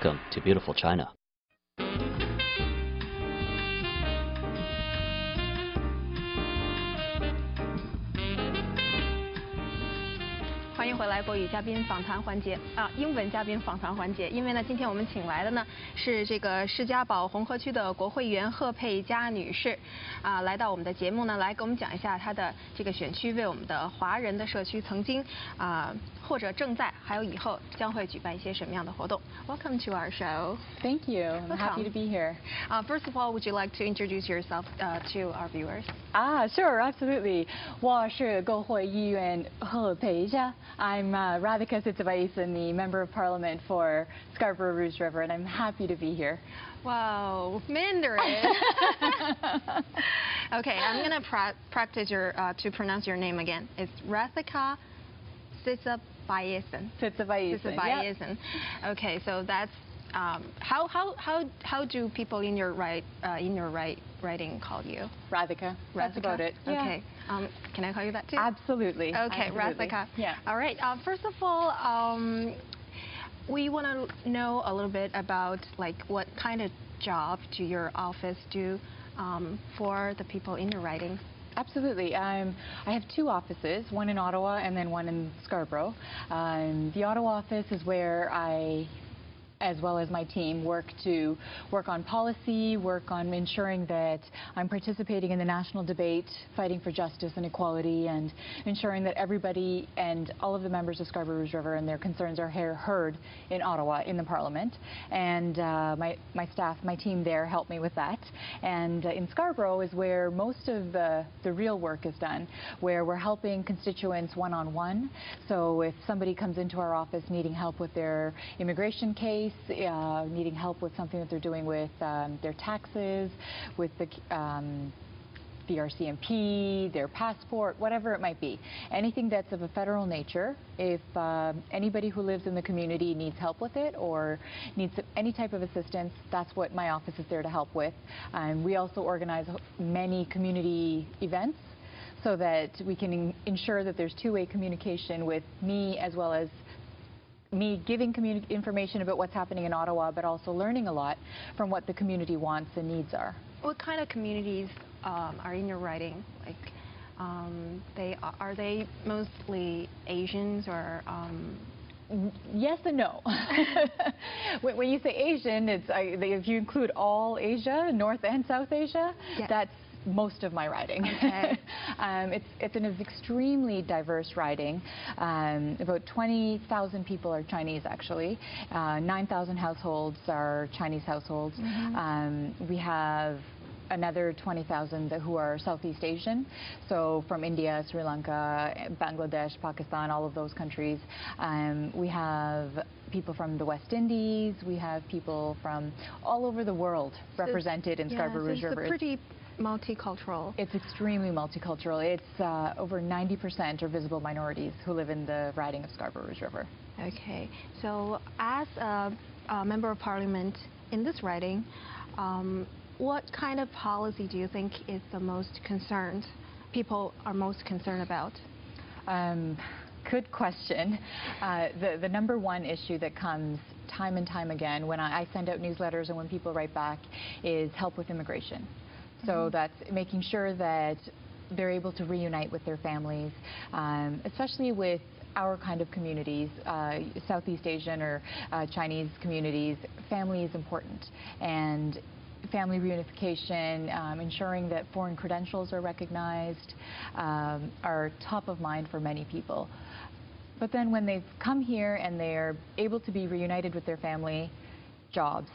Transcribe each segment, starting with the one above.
Welcome to beautiful China. 欢迎回来国语嘉宾访谈环节英文嘉宾访谈环节。因为呢，今天我们请来的呢是这个士嘉堡红河区的国会议员贺佩佳女士，来到我们的节目呢，来给我们讲一下她的这个选区为我们的华人的社区曾经或者正在还有以后将会举办一些什么样的活动。Welcome to our show. Thank you. I'm happy to be here. First of all, would you like to introduce yourself to our viewers? Sure, absolutely. 我是国会议员贺佩佳. I'm Radhika Sitavaisan, the Member of Parliament for Scarborough Rouge River, and I'm happy to be here. Wow, Mandarin. Okay, I'm gonna practice to pronounce your name again. It's Radhika Sitavaisan. Sitavaisan. Yep. Okay, so that's how do people in your writing call you? Radhika. That's about it. Yeah. Okay. Can I call you that too? Absolutely. Okay, absolutely. Radhika. Yeah. All right. First of all, we want to know a little bit about like what kind of job do your office do for the people in your riding? Absolutely. I have two offices, one in Ottawa and then one in Scarborough. The Ottawa office is where I, as well as my team, work on policy, work on ensuring that I'm participating in the national debate, fighting for justice and equality, and ensuring that everybody and all of the members of Scarborough Rouge River and their concerns are heard in Ottawa in the Parliament. And my staff, my team there help me with that. And in Scarborough is where most of the real work is done, where we're helping constituents one-on-one. So if somebody comes into our office needing help with their immigration case, needing help with something that they're doing with their taxes, with the RCMP, their passport, whatever it might be. Anything that's of a federal nature, if anybody who lives in the community needs help with it or needs any type of assistance, that's what my office is there to help with. We also organize many community events so that we can ensure that there's two-way communication with me, as well as me giving information about what's happening in Ottawa, but also learning a lot from what the community wants and needs are. What kind of communities are in your riding? Like, are they mostly Asians or? Yes and no. When you say Asian, it's if you include all Asia, North and South Asia, yes. That's most of my riding. Okay. It's an extremely diverse riding. About 20,000 people are Chinese, actually. 9,000 households are Chinese households. Mm-hmm. We have another 20,000 who are Southeast Asian, so from India, Sri Lanka, Bangladesh, Pakistan, all of those countries. We have people from the West Indies. We have people from all over the world represented in Scarborough Rouge River. It's pretty multicultural. It's extremely multicultural. It's over 90% are visible minorities who live in the riding of Scarborough Rouge River. Okay, so as a member of parliament in this riding, what kind of policy do you think is the most concerned, people are most concerned about? Good question. The number one issue that comes time and time again when I send out newsletters and when people write back is help with immigration. So that's making sure that they're able to reunite with their families, especially with our kind of communities, Southeast Asian or Chinese communities. Family is important, and family reunification, ensuring that foreign credentials are recognized, are top of mind for many people. But then when they've come here and they're able to be reunited with their family, jobs.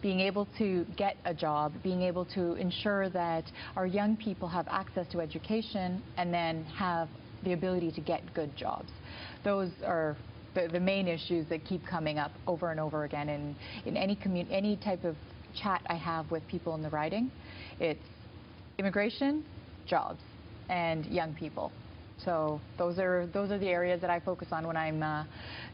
Being able to get a job, being able to ensure that our young people have access to education and then have the ability to get good jobs. Those are the main issues that keep coming up over and over again in any type of chat I have with people in the riding. It's immigration, jobs, and young people. So those are the areas that I focus on when I'm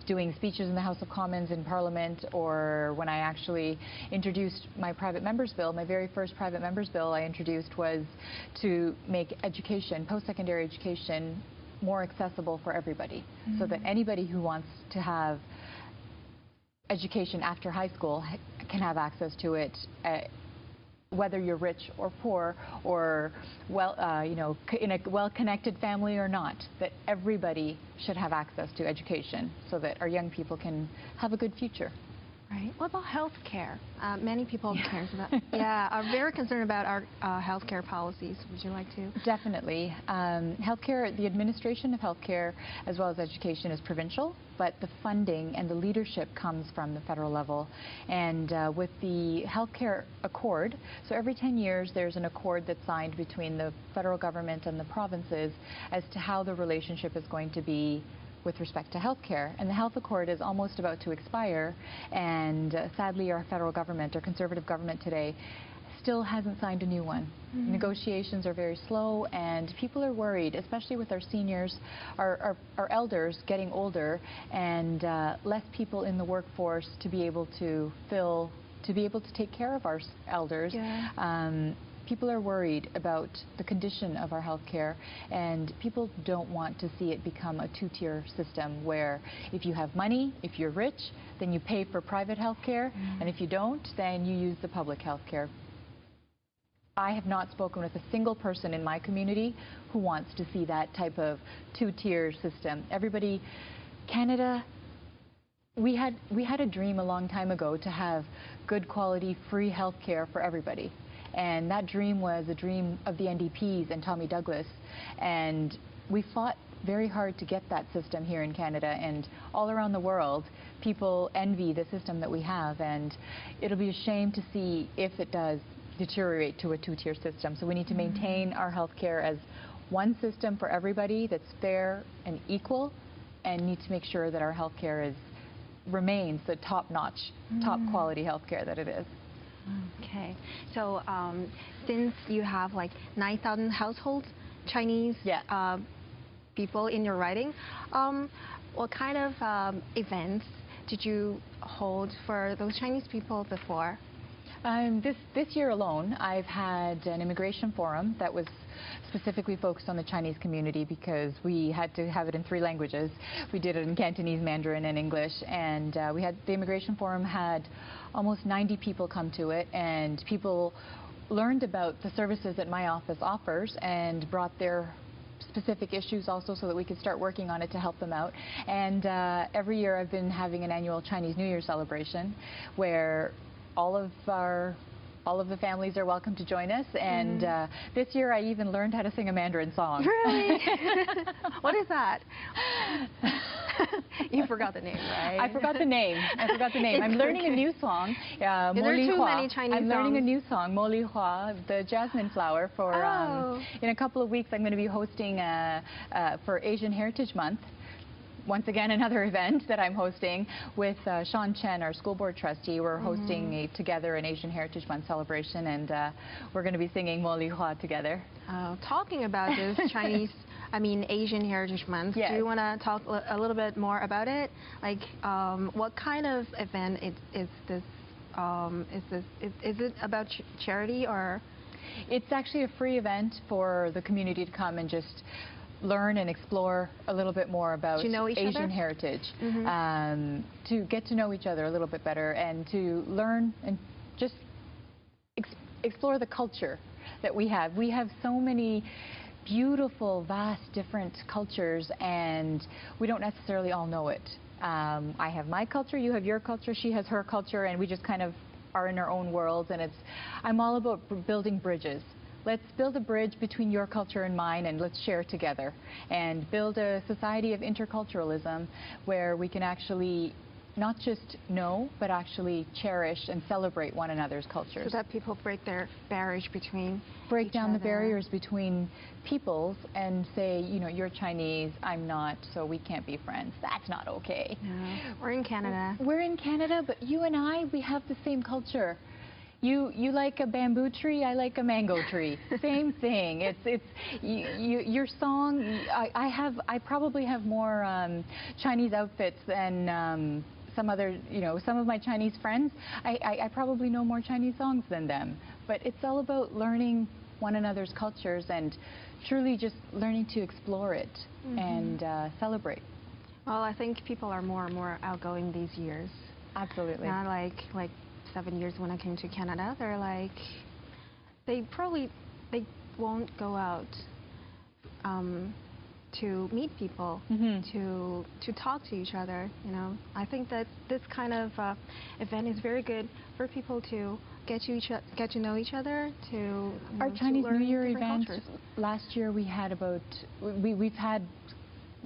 doing speeches in the House of Commons in Parliament, or when I actually introduced my private member's bill. My very first private member's bill I introduced was to make education, post-secondary education, more accessible for everybody, so that anybody who wants to have education after high school can have access to it, whether you're rich or poor, or in a well-connected family or not, that everybody should have access to education so that our young people can have a good future. Right. What about health care? Many people are very concerned about our health care policies. Would you like to? Definitely. Healthcare, the administration of healthcare as well as education is provincial, but the funding and the leadership comes from the federal level. And with the healthcare accord, so every 10 years there's an accord that's signed between the federal government and the provinces as to how the relationship is going to be with respect to health care. And the health accord is almost about to expire, and sadly our federal government, our conservative government today, still hasn't signed a new one. Mm-hmm. Negotiations are very slow, and people are worried, especially with our seniors, our elders getting older, and less people in the workforce to be able to take care of our elders. Yeah. People are worried about the condition of our health care, and people don't want to see it become a two-tier system where if you have money, if you're rich, then you pay for private health care, and if you don't, then you use the public health care. I have not spoken with a single person in my community who wants to see that type of two-tier system. Everybody, Canada, we had a dream a long time ago to have good quality free health care for everybody. And that dream was a dream of the NDPs and Tommy Douglas. And we fought very hard to get that system here in Canada, and all around the world, people envy the system that we have. And it'll be a shame to see if it does deteriorate to a two-tier system. So we need to maintain our health care as one system for everybody that's fair and equal, and need to make sure that our health care remains the top-notch, top-quality health care that it is. Okay, so since you have like 9,000 households, Chinese people in your riding, what kind of events did you hold for those Chinese people before? This year alone, I've had an immigration forum that was specifically focused on the Chinese community because we had to have it in 3 languages. We did it in Cantonese, Mandarin, and English, and the immigration forum had almost 90 people come to it, and people learned about the services that my office offers and brought their specific issues also so that we could start working on it to help them out. And every year I've been having an annual Chinese New Year celebration where all of the families are welcome to join us, and this year I even learned how to sing a Mandarin song. Really? What is that? You forgot the name, right? I forgot the name. I'm learning a new song. There are too many Chinese songs. I'm learning a new song, Mo Li Hua, the jasmine flower. In a couple of weeks I'm going to be hosting for Asian Heritage Month. Once again, another event that I'm hosting with Sean Chen, our school board trustee. We're hosting together an Asian Heritage Month celebration, and we're going to be singing Mo Li Hua together. Talking about this Asian Heritage Month, do you want to talk a little bit more about it? Like, what kind of event is this? Is it about charity, or? It's actually a free event for the community to come and just learn and explore a little bit more about Asian heritage, to get to know each other a little bit better, and to learn and just explore the culture that we have. We have so many beautiful, vast, different cultures, and we don't necessarily all know it. I have my culture, you have your culture, she has her culture, and we just kind of are in our own worlds, and I'm all about building bridges. Let's build a bridge between your culture and mine, and let's share together and build a society of interculturalism where we can actually not just know, but actually cherish and celebrate one another's cultures. So that people break their barriers between Break down the barriers between peoples and say, you're Chinese, I'm not, so we can't be friends. That's not okay. No. We're in Canada. We're in Canada, but you and I, we have the same culture. You like a bamboo tree, I like a mango tree. Same thing. Your song. I probably have more Chinese outfits than some of my Chinese friends. I probably know more Chinese songs than them. But it's all about learning one another's cultures and truly just learning to explore it and celebrate. Well, I think people are more and more outgoing these years. Absolutely. Not like 7 years when I came to Canada. They're like, they won't go out to meet people, to talk to each other. You know, I think that this kind of event is very good for people to get to know each other. Our Chinese New Year event cultures. last year, we had we've had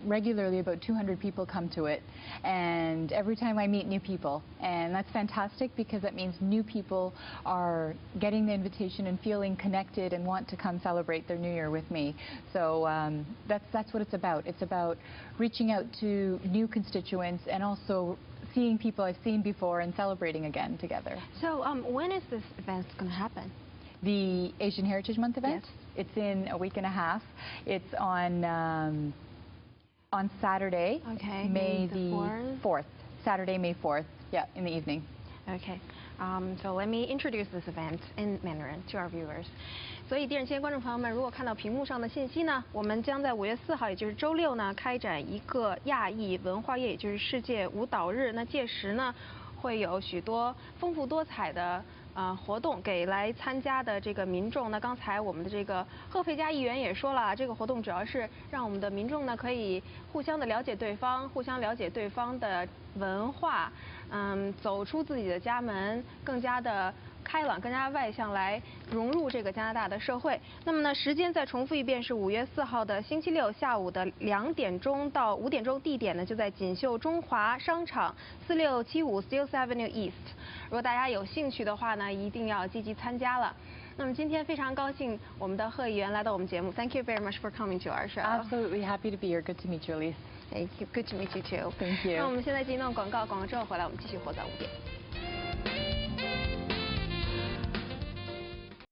regularly about 200 people come to it, and every time I meet new people, and that's fantastic because that means new people are getting the invitation and feeling connected and want to come celebrate their New Year with me. So that's what it's about. It's about reaching out to new constituents and also seeing people I've seen before and celebrating again together. So when is this event going to happen? The Asian Heritage Month event? Yes. It's in a week and a half. It's on Saturday, May the 4th. Saturday, May 4th, yeah, in the evening. Okay, so let me introduce this event in Mandarin to our viewers. 所以电视机观众朋友们，如果看到屏幕上的信息呢，我们将在5月4号，也就是周六呢，开展一个亚裔文化夜，也就是世界舞蹈日。那届时呢，会有许多丰富多彩的活动给来参加的这个民众。那刚才我们的这个贺佩佳议员也说了，这个活动主要是让我们的民众呢可以互相的了解对方，互相了解对方的文化，走出自己的家门，更加的开朗，更加外向，来融入这个加拿大的社会。那么呢，时间再重复一遍，是5月4号的星期六下午的2点钟到5点钟，地点呢就在锦绣中华商场4675 Steeles Avenue East。如果大家有兴趣的话呢，一定要积极参加了。那么今天非常高兴，我们的贺议员来到我们节目。Thank you very much for coming to our show. Absolutely happy to be here. Good to meet you, Elise. Thank you. Good to meet you too. Thank you. 那我们现在进一段广告，广告之后回来我们继续活在5点。